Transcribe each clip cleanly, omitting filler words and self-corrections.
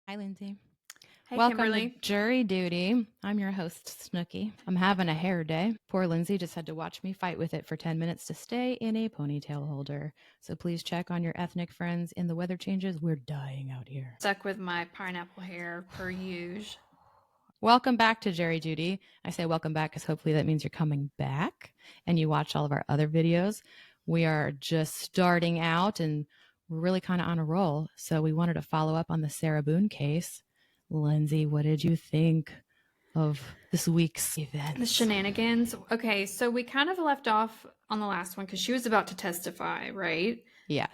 Hi, Lindsay. Hey, Welcome to Kimberly. Jury Duty. I'm your host, Snooky. I'm having a hair day. Poor Lindsay just had to watch me fight with it for 10 minutes to stay in a ponytail holder. So please check on your ethnic friends in the weather changes. We're dying out here. Stuck with my pineapple hair per usual. Welcome back to Jury Duty. I say welcome back because hopefully that means you're coming back and you watch all of our other videos. We are just starting out and we're really kind of on a roll. So we wanted to follow up on the Sarah Boone case. Lindsay, what did you think of this week's events? The shenanigans. Okay, so we kind of left off on the last one because she was about to testify, right? Yes.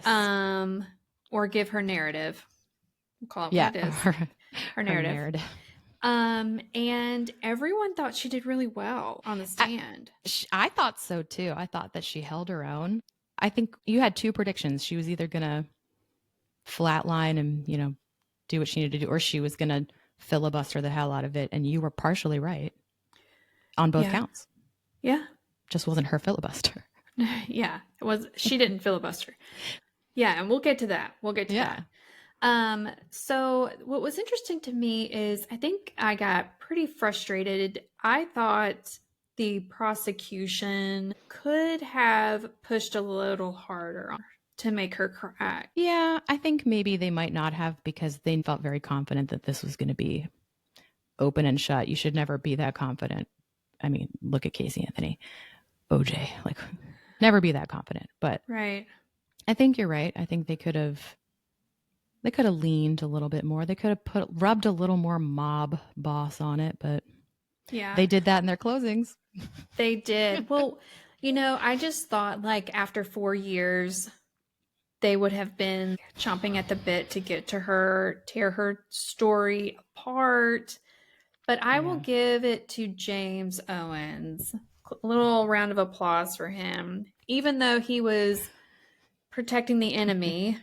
Or give her narrative. We'll call it Yeah, what it is. Her narrative. And everyone thought she did really well on the stand. I thought so too. I thought that she held her own. I think you had two predictions. She was either going to flatline and, do what she needed to do, or she was going to filibuster the hell out of it. And you were partially right on both counts. Yeah. Just wasn't her filibuster. Yeah, it was. She didn't filibuster. Yeah, and we'll get to that. So what was interesting to me is I think I got pretty frustrated. I thought the prosecution could have pushed a little harder on her to make her crack. Yeah, I think maybe they might not have because they felt very confident that this was going to be open and shut. You should never be that confident. I mean, look at Casey Anthony, OJ, like never be that confident. But right. I think you're right. I think they could have leaned a little bit more. They could have rubbed a little more mob boss on it, but yeah, they did that in their closings. They did. Well, I just thought like after 4 years, they would have been chomping at the bit to get to her, tear her story apart. But I will give it to James Owens. A little round of applause for him. Even though he was protecting the enemy,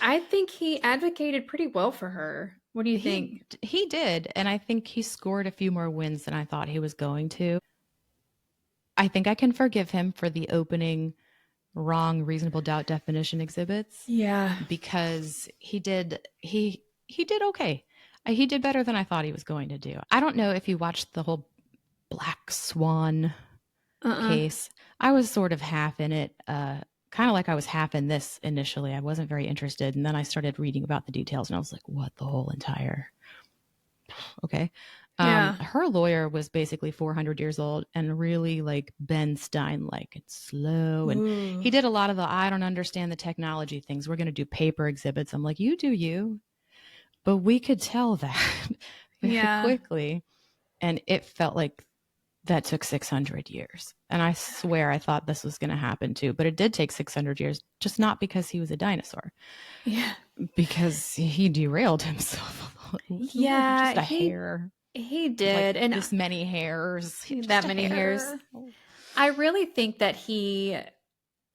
I think he advocated pretty well for her. What do you think? He did. And I think he scored a few more wins than I thought he was going to. I think I can forgive him for the opening wrong reasonable doubt definition exhibits. Yeah. Because he did okay. He did better than I thought he was going to do. I don't know if you watched the whole Black Swan case. I was sort of half in it, kind of like I was half in this initially. I wasn't very interested. And then I started reading about the details and I was like, what the whole entire. Okay. Her lawyer was basically 400 years old and really like Ben Stein, like it's slow. And he did a lot of the, I don't understand the technology things. We're going to do paper exhibits. I'm like, you do you. But we could tell that very quickly. And it felt like that took 600 years. And I swear I thought this was going to happen too. But it did take 600 years, just not because he was a dinosaur. Yeah. Because he derailed himself. Yeah. Just a hair. He did. Like and this many hairs. That many hairs. I really think that he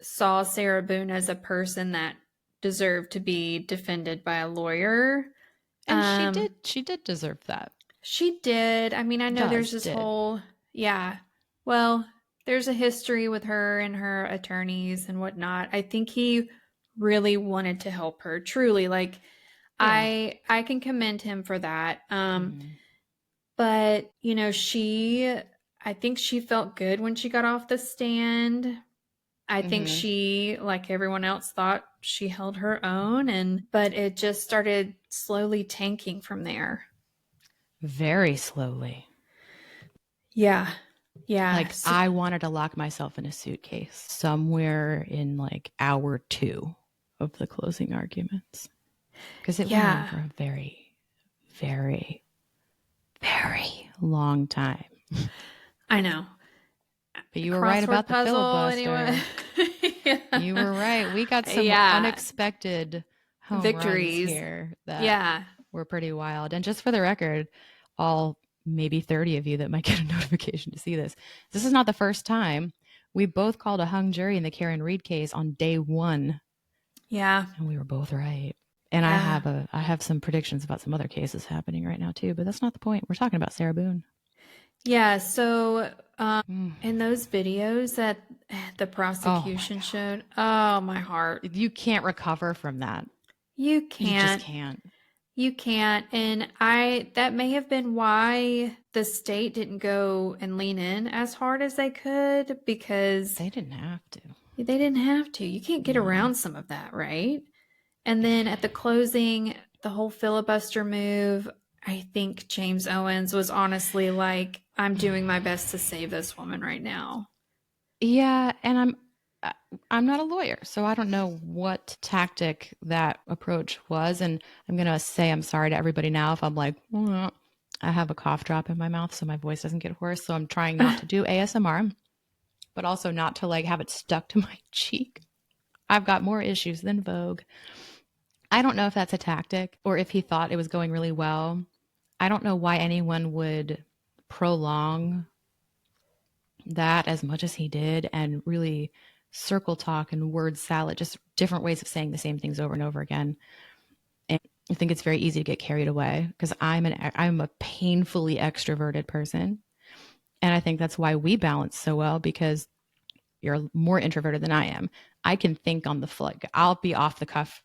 saw Sarah Boone as a person that deserved to be defended by a lawyer. And she did deserve that. She did. I mean, I know there's this whole, well, there's a history with her and her attorneys and whatnot. I think he really wanted to help her, truly. Like, I can commend him for that. But, I think she felt good when she got off the stand. I think she, like everyone else, thought she held her own, but it just started slowly tanking from there. Very slowly. Yeah. Yeah. Like I wanted to lock myself in a suitcase somewhere in like hour 2 of the closing arguments. Because it went on for a very, very, very long time. I know. But you were right about the filibuster. Anyway. You were right. We got some unexpected home victories here that were pretty wild. And just for the record, all maybe 30 of you that might get a notification to see this, this is not the first time. We both called a hung jury in the Karen Reed case on day 1. Yeah. And we were both right. And I have some predictions about some other cases happening right now too, but that's not the point. We're talking about Sarah Boone. Yeah, so in those videos that the prosecution showed, oh, my heart. You can't recover from that. You can't. You just can't. You can't. And that may have been why the state didn't go and lean in as hard as they could because They didn't have to. they didn't have to. You can't get No. around some of that, right? And then at the closing, the whole filibuster move, I think James Owens was honestly like, I'm doing my best to save this woman right now. Yeah, and uh, I'm not a lawyer, so I don't know what tactic that approach was. And I'm gonna say I'm sorry to everybody now if I'm like, I have a cough drop in my mouth, so my voice doesn't get hoarse. So I'm trying not to do ASMR, but also not to like have it stuck to my cheek. I've got more issues than Vogue. I don't know if that's a tactic or if he thought it was going really well. I don't know why anyone would prolong that as much as he did and really circle talk and word salad, just different ways of saying the same things over and over again. And I think it's very easy to get carried away because I'm a painfully extroverted person. And I think that's why we balance so well because you're more introverted than I am. I can think on the fly. I'll be off the cuff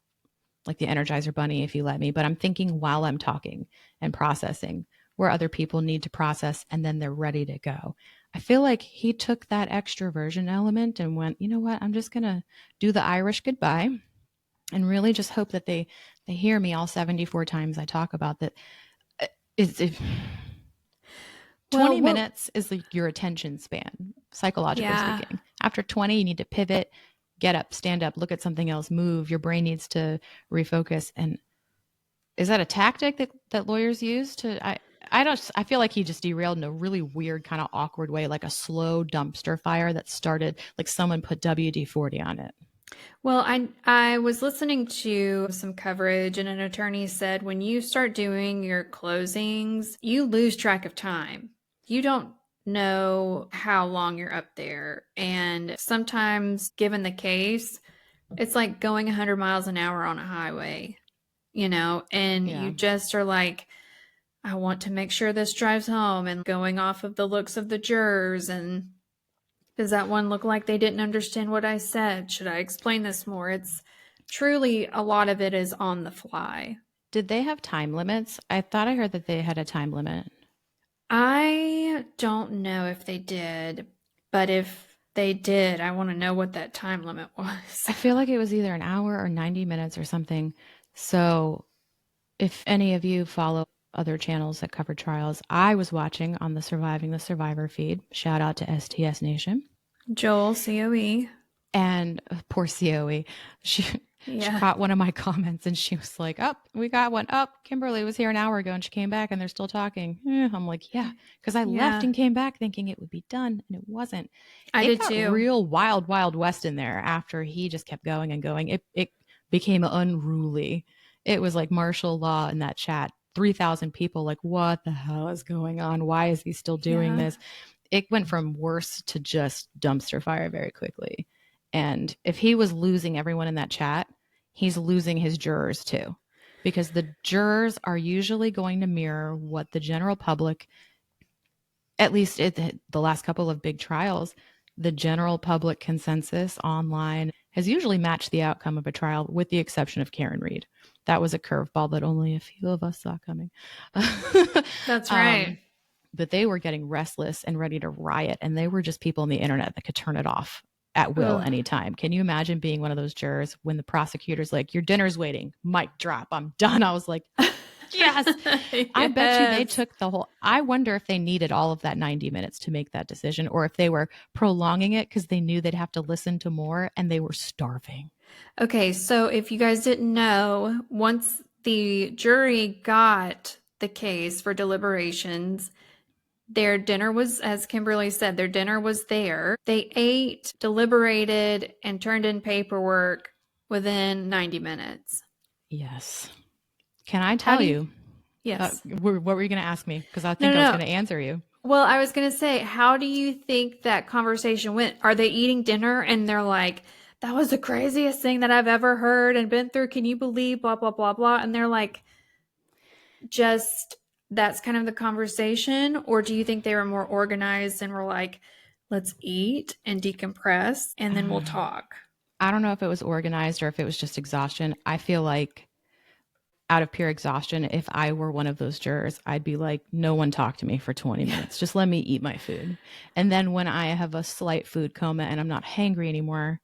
like the Energizer Bunny if you let me, but I'm thinking while I'm talking and processing where other people need to process and then they're ready to go. I feel like he took that extroversion element and went, you know what, I'm just going to do the Irish goodbye and really just hope that they hear me all 74 times I talk about that. It's 20 Well, what? minutes is like your attention span, psychologically Yeah. speaking. After 20, you need to pivot, get up, stand up, look at something else, move. Your brain needs to refocus. And is that a tactic that lawyers use to I feel like he just derailed in a really weird kind of awkward way, like a slow dumpster fire that started like someone put WD-40 on it. Well, I was listening to some coverage and an attorney said when you start doing your closings, you lose track of time. You don't know how long you're up there. And sometimes given the case, it's like going 100 miles an hour on a highway, and you Yeah. just are like, I want to make sure this drives home and going off of the looks of the jurors and does that one look like they didn't understand what I said? Should I explain this more? It's truly a lot of it is on the fly. Did they have time limits? I thought I heard that they had a time limit. I don't know if they did, but if they did, I want to know what that time limit was. I feel like it was either an hour or 90 minutes or something. So if any of you follow other channels that cover trials, I was watching on the Surviving the Survivor feed. Shout out to STS Nation. Joel, COE. And poor COE, she she Yeah. caught one of my comments and she was like, "Up, we got one. Up, Kimberly was here an hour ago and she came back and they're still talking." I'm like, "Yeah," because I left Yeah. and came back thinking it would be done and it wasn't. I It did got too. real wild, wild west in there after he just kept going and going. It became unruly. It was like martial law in that chat. 3,000 people like, what the hell is going on? Why is he still doing Yeah. this? It went from worse to just dumpster fire very quickly. And if he was losing everyone in that chat, he's losing his jurors too. Because the jurors are usually going to mirror what the general public, at least at the last couple of big trials, the general public consensus online has usually matched the outcome of a trial, with the exception of Karen Reed. That was a curveball that only a few of us saw coming. That's um, right. but they were getting restless and ready to riot, and they were just people on the internet that could turn it off at will Ugh. anytime. Can you imagine being one of those jurors when the prosecutor's like, your dinner's waiting, mic drop, I'm done? I was like, yes. I bet you they Yes. took the whole, I wonder if they needed all of that 90 minutes to make that decision or if they were prolonging it because they knew they'd have to listen to more and they were starving. Okay, so if you guys didn't know, once the jury got the case for deliberations, their dinner was, as Kimberly said, their dinner was there. They ate, deliberated, and turned in paperwork within 90 minutes. Yes. Can I How tell do you? you? Yes. What were you going to ask me? Because I No, think no, I was no. going to answer you. Well, I was going to say, how do you think that conversation went? Are they eating dinner and they're like, that was the craziest thing that I've ever heard and been through. Can you believe blah, blah, blah, blah? And they're like, just that's kind of the conversation? Or do you think they were more organized and were like, let's eat and decompress and then we'll talk? I don't know if it was organized or if it was just exhaustion. I feel like out of pure exhaustion, if I were one of those jurors, I'd be like, no one talk to me for 20 minutes. Just let me eat my food. And then when I have a slight food coma and I'm not hangry anymore,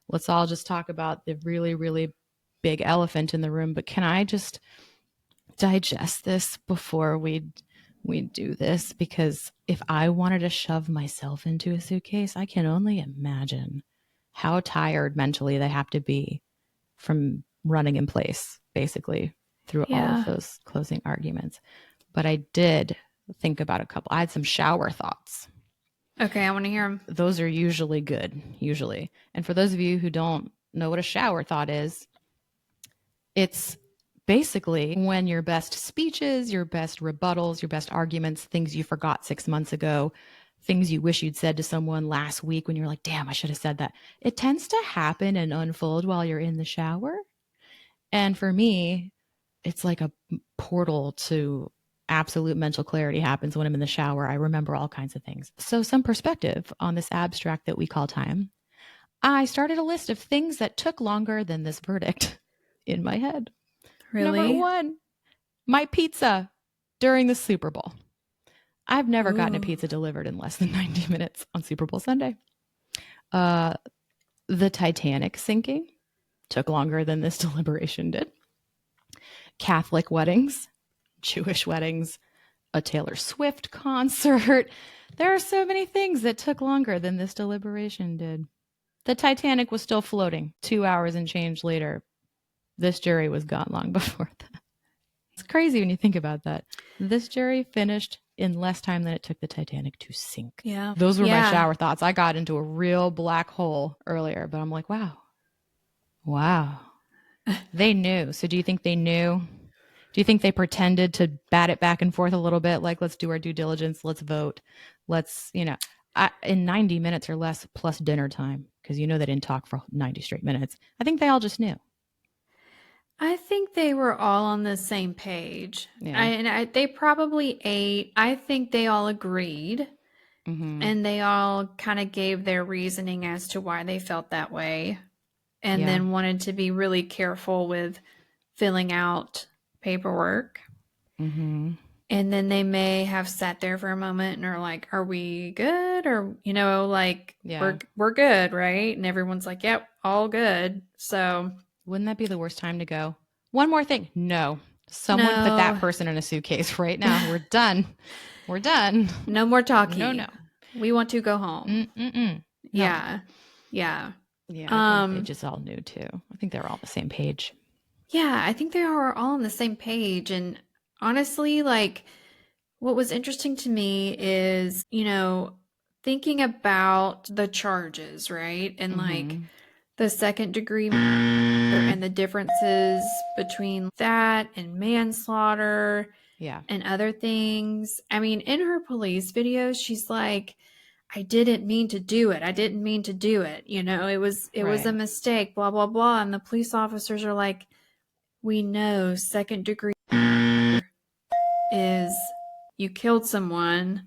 let's all just talk about the really, really big elephant in the room. But can I just digest this before we do this? Because if I wanted to shove myself into a suitcase, I can only imagine how tired mentally they have to be from running in place, basically, through all of Yeah. those closing arguments. But I did think about a couple. I had some shower thoughts. Okay, I want to hear them. Those are usually good, usually. And for those of you who don't know what a shower thought is, it's basically when your best speeches, your best rebuttals, your best arguments, things you forgot 6 months ago, things you wish you'd said to someone last week when you're like, damn, I should have said that. It tends to happen and unfold while you're in the shower. And for me, it's like a portal to absolute mental clarity happens when I'm in the shower. I remember all kinds of things. So, some perspective on this abstract that we call time. I started a list of things that took longer than this verdict in my head. Number Really? one, my pizza during the Super Bowl. I've never gotten a Ooh. pizza delivered in less than 90 minutes on Super Bowl Sunday. Uh, the Titanic sinking took longer than this deliberation did. Catholic weddings, Jewish weddings, a Taylor Swift concert. There are so many things that took longer than this deliberation did. The Titanic was still floating 2 hours and change later. This jury was gone long before that. It's crazy when you think about that. This jury finished in less time than it took the Titanic to sink. Yeah. Those were my Yeah. shower thoughts. I got into a real black hole earlier, but I'm like, wow. Wow. They knew. So do you think they knew? Do you think they pretended to bat it back and forth a little bit? Like, let's do our due diligence. Let's vote. Let's, in 90 minutes or less plus dinner time, because they didn't talk for 90 straight minutes. I think they all just knew. I think they were all on the same page. Yeah. They probably ate. I think they all agreed Mm-hmm. and they all kind of gave their reasoning as to why they felt that way and Yeah. then wanted to be really careful with filling out paperwork. Mm-hmm. And then they may have sat there for a moment and are like, "Are we good?" Or like Yeah. we're good, right? And everyone's like, "Yep, all good." So Wouldn't that be the worst time to go? One more thing. No. Someone put that no, person in a suitcase right now. We're done. We're done. no more No, talkie. no. We want to go home. Mm-mm-mm. No. Yeah, yeah, Yeah, I think they um, just all knew too. I think they were all on the same page. yeah. I think they are all on the same page. And honestly, like, what was interesting to me is, thinking about the charges, right? And like Mm-hmm. the second degree murder and the differences between that and manslaughter Yeah. and other things. I mean, in her police videos, she's like, I didn't mean to do it. I didn't mean to do it. It was a Right. mistake, blah, blah, blah. And the police officers are like, we know second degree is you killed someone.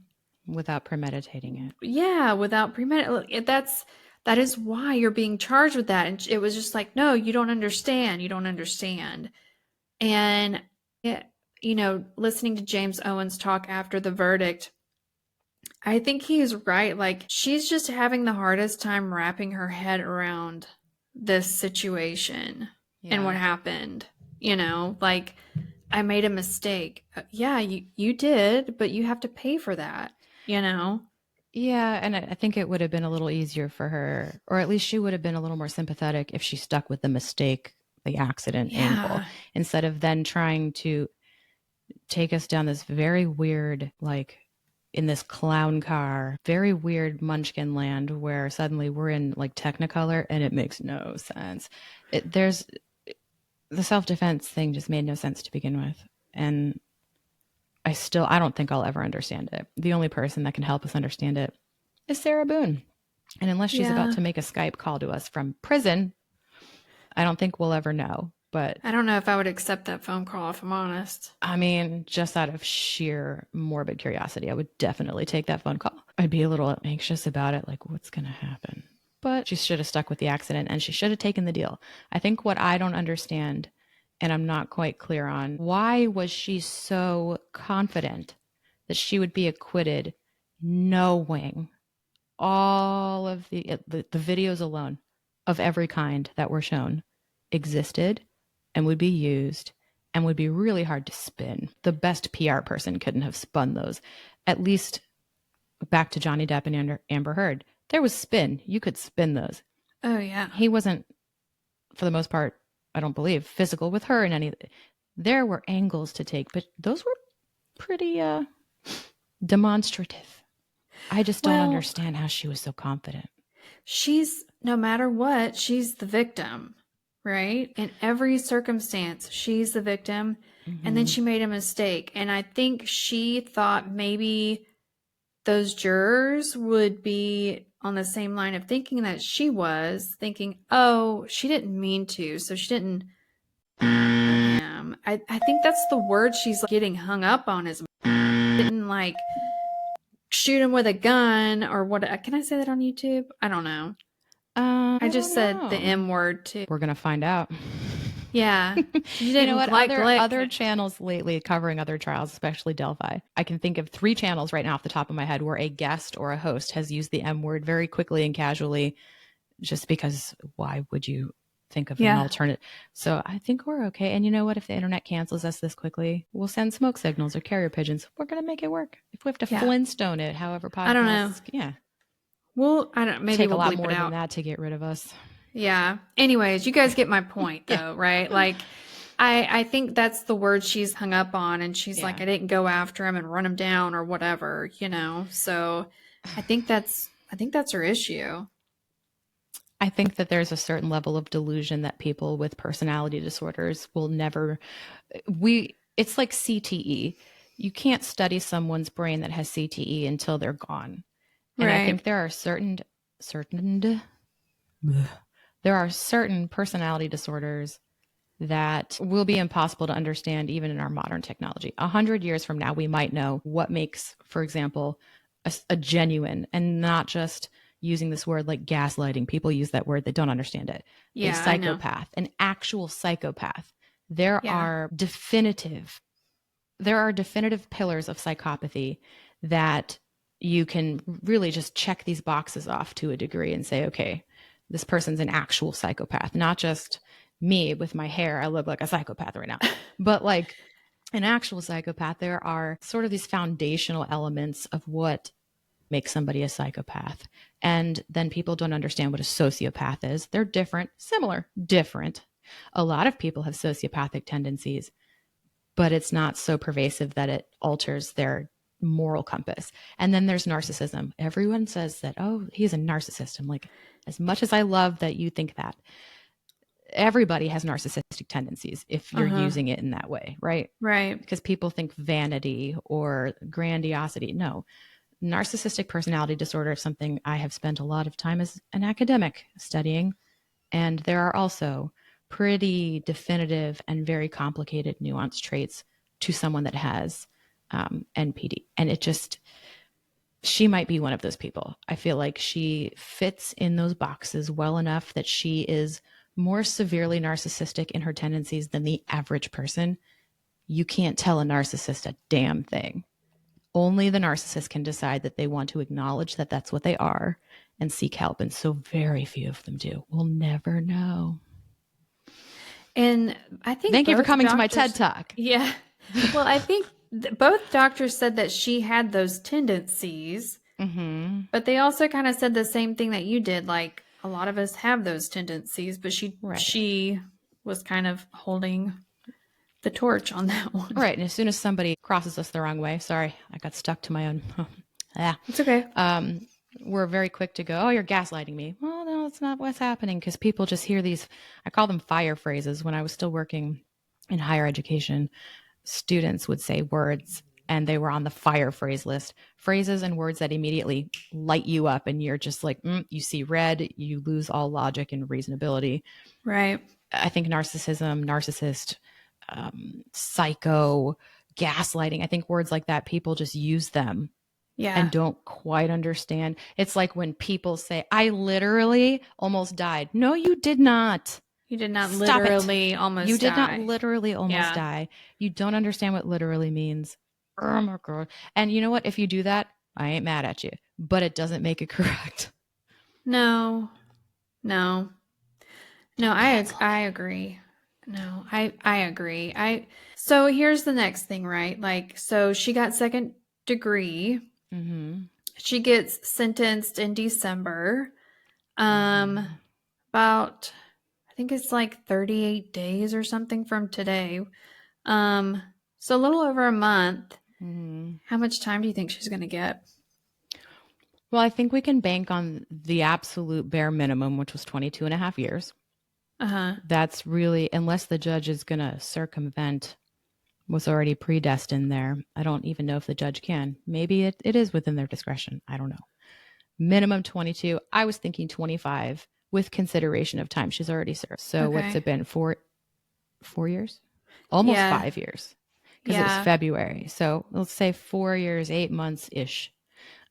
Without premeditating it. Yeah, without that is why you're being charged with that. And it was just like, no, you don't understand. You don't understand. And listening to James Owens talk after the verdict, I think he's right. Like, she's just having the hardest time wrapping her head around this situation and Yeah. what happened. Like, I made a mistake. Yeah, you did, but you have to pay for that, you know? Yeah, and I think it would have been a little easier for her, or at least she would have been a little more sympathetic if she stuck with the mistake, the accident angle, Yeah. instead of then trying to take us down this very weird, like in this clown car, very weird munchkin land where suddenly we're in like Technicolor and it makes no sense. There's the self-defense thing just made no sense to begin with. And I don't think I'll ever understand it. The only person that can help us understand it is Sarah Boone. And unless she's about Yeah. to make a Skype call to us from prison, I don't think we'll ever know. But I don't know if I would accept that phone call if I'm honest. I mean, just out of sheer morbid curiosity, I would definitely take that phone call. I'd be a little anxious about it, like, what's going to happen? But she should have stuck with the accident and she should have taken the deal. I think what I don't understand and I'm not quite clear on why was she so confident that she would be acquitted, knowing all of the videos alone of every kind that were shown existed and would be used and would be really hard to spin. The best PR person couldn't have spun those. At least back to Johnny Depp and Amber Heard, there was spin. You could spin those. Oh yeah. He wasn't, for the most part, I don't believe, physical with her in any. There were angles to take, but those were pretty demonstrative. I just don't Well, understand how she was so confident. she's, no matter what, she's the victim, right? In every circumstance, she's the victim. And then Mm-hmm. she made a mistake. And I think she thought maybe those jurors would be on the same line of thinking that she was, thinking, oh, she didn't mean to. So she didn't him. I think that's the word she's getting hung up on, is didn't like shoot him with a gun or what. Can I say that on YouTube? I don't know. I I just don't said the know. M word too. We're gonna find out. Yeah. She You know didn't what? like Other lick. channels lately covering other trials, especially Delphi. I can think of 3 channels right now off the top of my head where a guest or a host has used the M word very quickly and casually, just because why would you think of an Yeah. alternate? So I think we're okay. And you know what? If the internet cancels us this quickly, we'll send smoke signals or carrier pigeons. We're gonna make it work. If we have to Yeah. Flintstone it, however, I don't know. podcasts, yeah, Well, I don't, maybe take a we'll lot bleep it more than out. that to get rid of us. Yeah. Anyways, you guys get my point Yeah. though, right? Like I think that's the word she's hung up on, and she's Yeah. like, I didn't go after him and run him down or whatever, you know. So I think that's her issue. I think that there's a certain level of delusion that people with personality disorders will never it's like CTE. You can't study someone's brain that has CTE until they're gone. And I Right. think certain there are certain personality disorders that will be impossible to understand even in our modern technology. 100 years from now, we might know what makes, for example, a genuine, and not just using this word like gaslighting. People use that word, they don't understand it. A Yeah, I know. psychopath, an actual psychopath. There Yeah. are definitive pillars of psychopathy that you can really just check these boxes off to a degree and say, okay, this person's an actual psychopath, not just me with my hair. I look like a psychopath right now, but like an actual psychopath. There are sort of these foundational elements of what makes somebody a psychopath. And then people don't understand what a sociopath is. They're different, similar, different. A lot of people have sociopathic tendencies, but it's not so pervasive that it alters their moral compass. And then there's narcissism. Everyone says that, oh, he's a narcissist. I'm like, as much as I love that you think that, everybody has narcissistic tendencies if you're Uh-huh. using it in that way, right? Right. Because people think vanity or grandiosity. No, narcissistic personality disorder is something I have spent a lot of time as an academic studying. And there are also pretty definitive and very complicated nuanced traits to someone that has NPD. And it just, she might be one of those people. I feel like she fits in those boxes well enough that she is more severely narcissistic in her tendencies than the average person. You can't tell a narcissist a damn thing. Only the narcissist can decide that they want to acknowledge that that's what they are and seek help. And so very few of them do. We'll never know. And I think Thank you for both coming to my TED doctors, Talk. yeah. Well, I think both doctors said that she had those tendencies, Mm-hmm. but they also kind of said the same thing that you did. Like a lot of us have those tendencies, but she Right. she was kind of holding the torch on that one. Right. And as soon as somebody crosses us the wrong way, sorry, I got stuck to my own. Yeah. It's okay. We're very quick to go, oh, you're gaslighting me. Well, no, that's not what's happening, because people just hear these, I call them fire phrases. When I was still working in higher education, students would say words and they were on the fire phrase list, phrases and words that immediately light you up. And you're just like, you see red, you lose all logic and reasonability. Right. I think narcissist, psycho, gaslighting, I think words like that, people just use them Yeah. and don't quite understand. It's like when people say, I literally almost died. No, you did not. You did not Stop it. literally You almost did not die. literally almost Yeah. die. You don't understand what literally means. Oh my God. And you know what? If you do that, I ain't mad at you, but it doesn't make it correct. No. No. No, Don't cancel I me. agree. No, I agree. So here's the next thing, right? Like, so she got second degree. Mm-hmm. She gets sentenced in December. Mm-hmm. About I think it's like 38 days or something from today. Um, so a little over a month. Mm-hmm. How much time do you think she's going to get? Well, I think we can bank on the absolute bare minimum, which was 22 and a half years. Uh-huh. That's really, unless the judge is going to circumvent what's already predestined there. I don't even know if the judge can. Maybe it is within their discretion. I don't know. Minimum 22. I was thinking 25 with consideration of time she's already served. So what's Okay. it been? 4 years? Almost Yeah. 5 years because it was Yeah. February. So let's say 4 years, 8 months ish.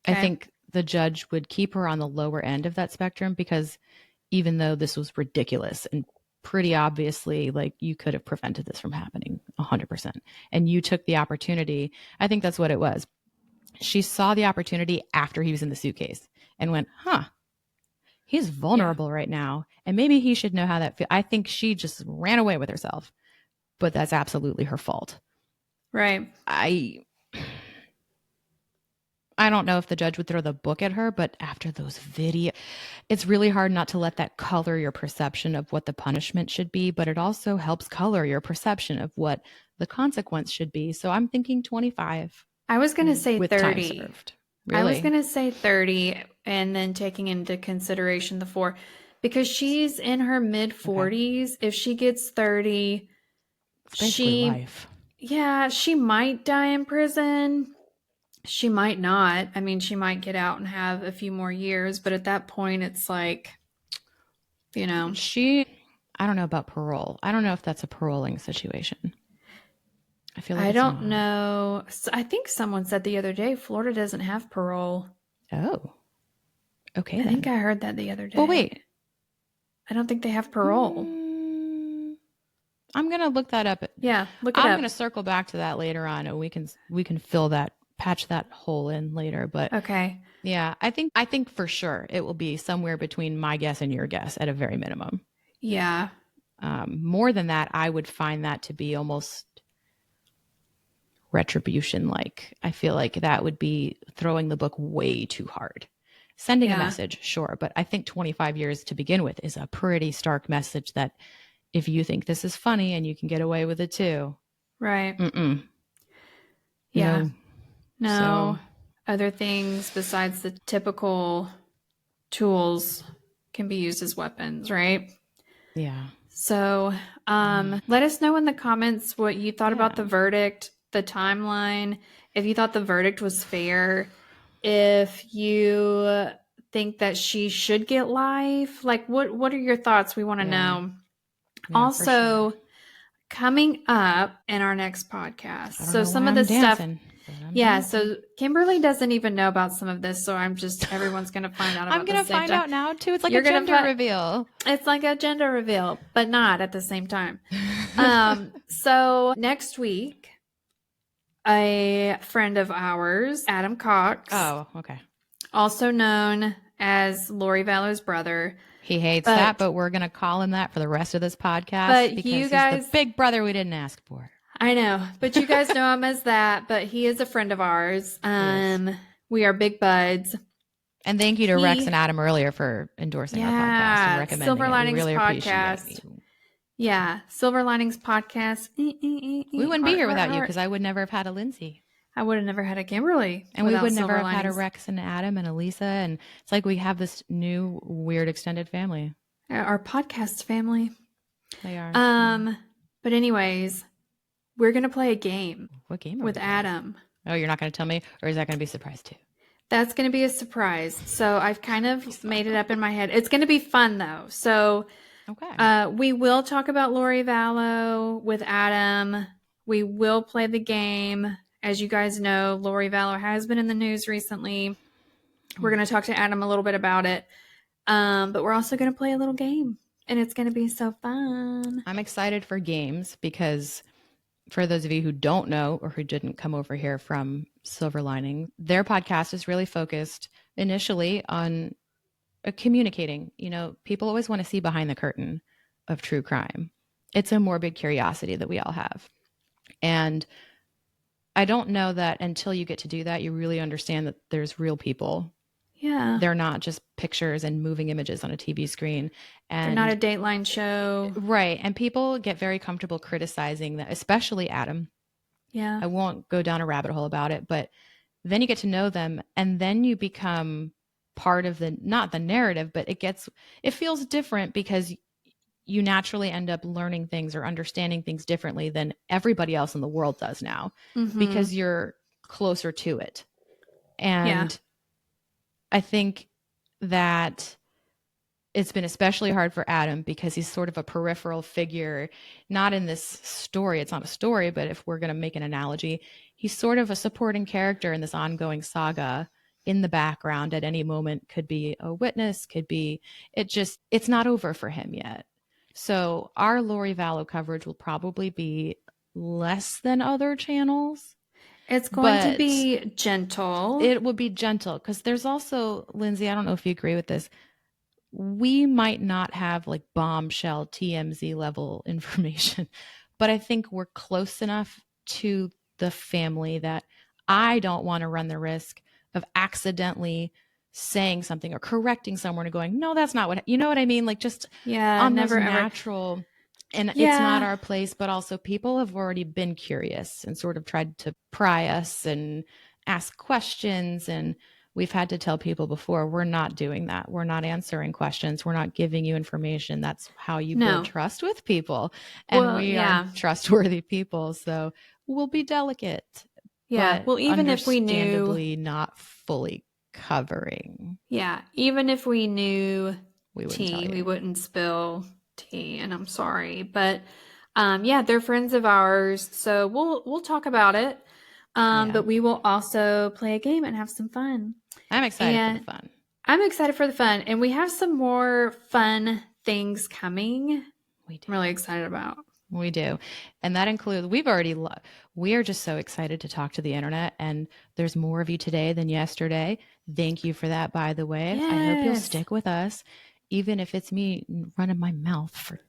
I Okay. think the judge would keep her on the lower end of that spectrum because even though this was ridiculous and pretty obviously like you could have prevented this from happening 100% and you took the opportunity. I think that's what it was. She saw the opportunity after he was in the suitcase and went, huh, he's Yeah. vulnerable right now and maybe he should know how that feels. I think she just ran away with herself, but that's absolutely her fault. Right. I don't know if the judge would throw the book at her, but after those videos, it's really hard not to let that color your perception of what the punishment should be, but it also helps color your perception of what the consequence should be. So I'm thinking 25 I was going to say with time 30. served. I was Really? going to say 30 and then taking into consideration the 4 because she's in her mid Okay. 40s. If she gets 30, It's basically she life. yeah, she might die in prison. She might not. I mean, she might get out and have a few more years, but at that point it's like, you know, I don't know about parole. I don't know if that's a paroling situation. I feel like I it's don't not. know. I think someone said the other day Florida doesn't have parole. Oh, okay I think then. I heard that the other Well, wait. day. I don't think they have parole. Mm, I'm gonna look that up. Yeah, look it I'm up. gonna circle back to that later on, and we can fill that patch that hole in later. But Okay. yeah, I think for sure it will be somewhere between my guess and your guess at a very minimum. Yeah. More than that, I would find that to be almost retribution. Like I feel like that would be throwing the book way too hard. Sending a Yeah. message, sure, but I think 25 years to begin with is a pretty stark message that if you think this is funny and you can get away with it too, Right. mm-mm, Yeah. no. So, No. Other things besides the typical tools can be used as weapons, right? yeah. So, Mm, let us know in the comments what you thought about yeah. the verdict, the timeline, if you thought the verdict was fair, if you think that she should get life. Like what are your thoughts? We want to Yeah. know. Yeah, for sure. Also, coming up in our next podcast. I don't So know why some of I'm this stuff, dancing, but I'm yeah, dancing. so Kimberly doesn't even know about some of this, so everyone's going to find out I'm about the going to same find time. out now too. It's like a You're going to gender find reveal. it's like a gender reveal, but not at the same time. So next week, a friend of ours, Adam Cox, Oh, okay. also known as Lori Vallow's brother, He hates that, but but we're going to call him that for the rest of this podcast but because you he's the guys, big brother we didn't ask for. I know, but you guys know him as that, but he is a friend of ours. He is. We are big buds. And thank you to Rex He, and Adam earlier for endorsing our podcast and yeah, recommending Silver it. We Linings really appreciate podcast. you. Yeah, Silver Linings podcast. We wouldn't be Heart, here heart, without you heart. because I would never have had a Lindsay. I would have never had a Kimberly And we without would never Silver have had a Linings. Rex and Adam and Elisa. And it's like we have this new weird extended family. Our podcast family. They are. But anyways, we're gonna play a game What game are with we playing? Adam. Oh, you're not going to tell me? Or is that going to be a surprise too? That's gonna be a surprise. So I've kind Be of so made it up in excited. my head. It's gonna be fun though. So Okay. we will talk about Lori Vallow with Adam. We will play the game. As you guys know, Lori Vallow has been in the news recently. We're going to talk to Adam a little bit about it. But we're also going to play a little game. And it's going to be so fun. I'm excited for games because for those of you who don't know or who didn't come over here from Silver Lining, their podcast is really focused initially on communicating. You know, people always want to see behind the curtain of true crime. It's a morbid curiosity that we all have. And I don't know that until you get to do that, you really understand that there's real people. Yeah. They're not just pictures and moving images on a TV screen. They're not a And Dateline show. right. And people get very comfortable criticizing that, especially Adam. Yeah. I won't go down a rabbit hole about it, but then you get to know them and then you become part of the, not the narrative, but it feels different because you naturally end up learning things or understanding things differently than everybody else in the world does now Mm-hmm. because you're closer to it. Yeah. And I think that it's been especially hard for Adam because he's sort of a peripheral figure, not in this story. It's not a story, but if we're going to make an analogy, he's sort of a supporting character in this ongoing saga in the background at any moment, could be a witness, could be, it's not over for him yet. So our Lori Vallow coverage will probably be less than other channels, It's going to but be gentle. it will be gentle because there's also, Lindsay, I don't know if you agree with this, we might not have like bombshell TMZ level information, but I think we're close enough to the family that I don't want to run the risk of accidentally saying something or correcting someone and going, no, that's not what, you know what I mean? Like just Yeah, on those never ever. natural, and it's not Yeah. our place, but also people have already been curious and sort of tried to pry us and ask questions. And we've had to tell people before, we're not doing that. We're not answering questions. We're not giving you information. That's how you build No. trust with people. And Well, we are yeah. trustworthy people. So we'll be delicate, Yeah. but Well, even if we knew, understandably not fully covering. yeah, even if we knew We wouldn't tell tea, we you. wouldn't spill tea, and I'm sorry. But yeah, they're friends of ours, so we'll talk about it. Yeah. But we will also play a game and have some fun. I'm excited for the And fun. I'm excited for the fun, and we have some more fun things coming. We do. I'm really excited about. We do. And that includes, we are just so excited to talk to the internet. And there's more of you today than yesterday. Thank you for that, by the way. I hope you'll Yes. stick with us, even if it's me running my mouth for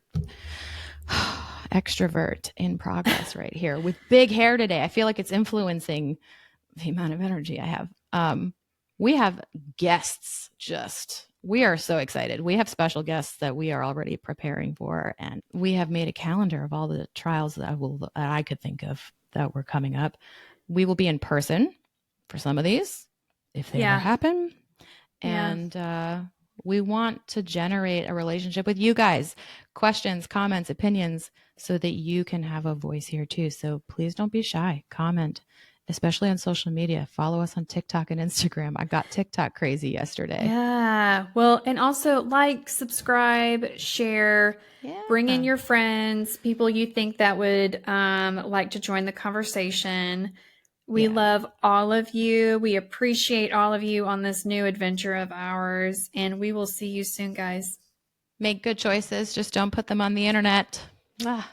extrovert in progress right here with big hair today. I feel like it's influencing the amount of energy I have. We have guests we are so excited. We have special guests that we are already preparing for, and we have made a calendar of all the trials that I could think of that were coming up. We will be in person for some of these if they ever Yeah. happen. Yeah. And we want to generate a relationship with you guys, questions, comments, opinions, so that you can have a voice here too. So please don't be shy. Comment, especially on social media. Follow us on TikTok and Instagram. I got TikTok crazy yesterday. Yeah. Well, and also like, subscribe, share, bring in Yeah. your friends, people you think that would like to join the conversation. We Yeah. love all of you. We appreciate all of you on this new adventure of ours. And we will see you soon, guys. Make good choices. Just don't put them on the internet. Ah.